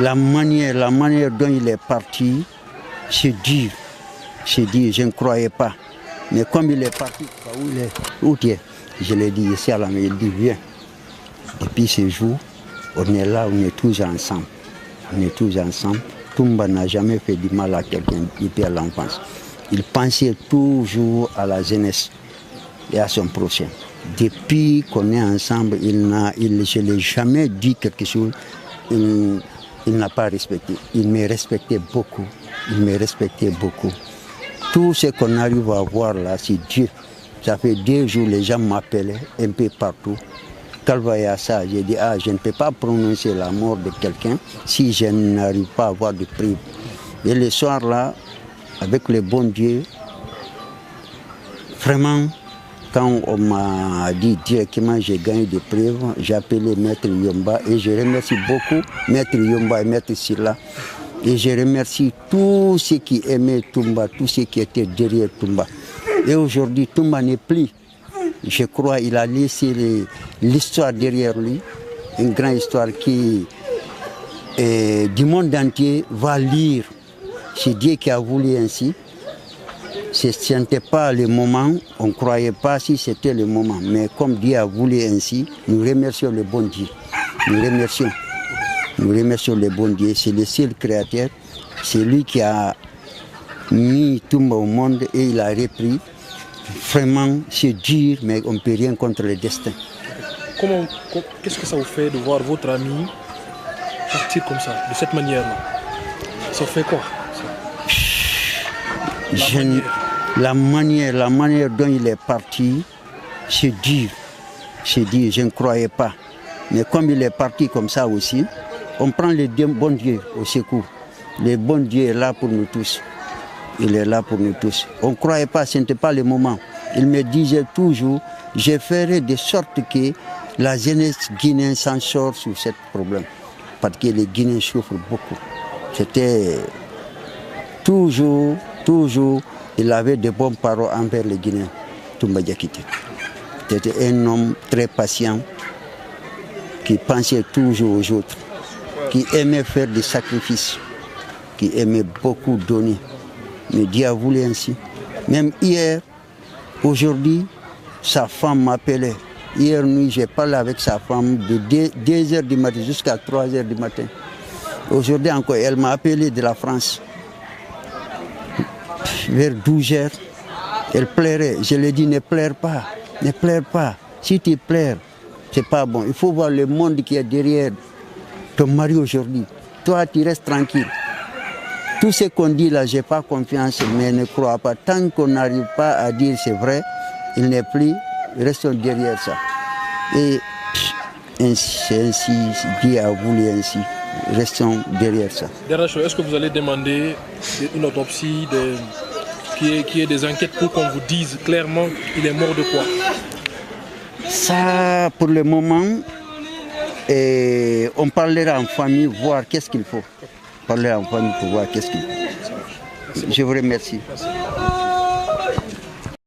la manière dont il est parti, c'est dur. C'est dur, je ne croyais pas. Mais comme il est parti, où tu es? Je l'ai dit ici à la maison, il dit viens. Depuis ce jour, on est là, on est tous ensemble. On est tous ensemble. Toumba n'a jamais fait du mal à quelqu'un depuis l'enfance. Il pensait toujours à la jeunesse et à son prochain. Depuis qu'on est ensemble, je ne l'ai jamais dit quelque chose, il n'a pas respecté. Il me respectait beaucoup. Il me respectait beaucoup. Tout ce qu'on arrive à voir là, c'est Dieu. Ça fait 2 jours, les gens m'appelaient un peu partout. Calvaya ça, j'ai dit, je ne peux pas prononcer la mort de quelqu'un si je n'arrive pas à avoir de preuves. Et le soir là, avec le bon Dieu, vraiment, quand on m'a dit directement j'ai gagné des preuves, j'ai appelé Maître Yomba et je remercie beaucoup Maître Yomba et Maître Silla. Et je remercie tous ceux qui aimaient Toumba, tous ceux qui étaient derrière Toumba. Et aujourd'hui, Toumba n'est plus. Je crois qu'il a laissé l'histoire derrière lui, une grande histoire qui, du monde entier, va lire. C'est Dieu qui a voulu ainsi. Ce n'était pas le moment, on ne croyait pas si c'était le moment. Mais comme Dieu a voulu ainsi, nous remercions le bon Dieu. Nous remercions le bon Dieu. C'est le seul créateur. C'est lui qui a mis Toumba au monde et il a repris. Vraiment, c'est dur, mais on ne peut rien contre le destin. Qu'est-ce que ça vous fait de voir votre ami partir comme ça, de cette manière-là? Ça fait quoi? La manière dont il est parti, c'est dur. C'est dur, je ne croyais pas. Mais comme il est parti comme ça aussi, on prend le bon Dieu au secours. Le bon Dieu est là pour nous tous. Il est là pour nous tous. On ne croyait pas, ce n'était pas le moment. Il me disait toujours, je ferai de sorte que la jeunesse guinéenne s'en sort sur ce problème. Parce que les Guinéens souffrent beaucoup. C'était toujours, il avait de bonnes paroles envers les Guinéens. Toumba Diakité. C'était un homme très patient, qui pensait toujours aux autres, qui aimait faire des sacrifices, qui aimait beaucoup donner. Mais Dieu a voulu ainsi. Même hier, aujourd'hui, sa femme m'appelait. Hier nuit, j'ai parlé avec sa femme de 2h du matin jusqu'à 3h du matin. Aujourd'hui encore, elle m'a appelé de la France. Vers 12h, elle pleurait. Je lui ai dit, ne pleure pas, ne pleure pas. Si tu pleures, c'est pas bon. Il faut voir le monde qui est derrière ton mari aujourd'hui. Toi, tu restes tranquille. Tout ce qu'on dit là, je n'ai pas confiance, mais ne crois pas. Tant qu'on n'arrive pas à dire c'est vrai, il n'est plus, restons derrière ça. Et ainsi, Dieu a voulu ainsi, restons derrière ça. Dernière chose, est-ce que vous allez demander une autopsie, qu'il y ait des enquêtes pour qu'on vous dise clairement qu'il est mort de quoi? Ça, pour le moment, on parlera en famille, voir qu'est-ce qu'il faut. Parler en famille pour voir qu'est-ce qu'il faut. Je vous remercie. Merci.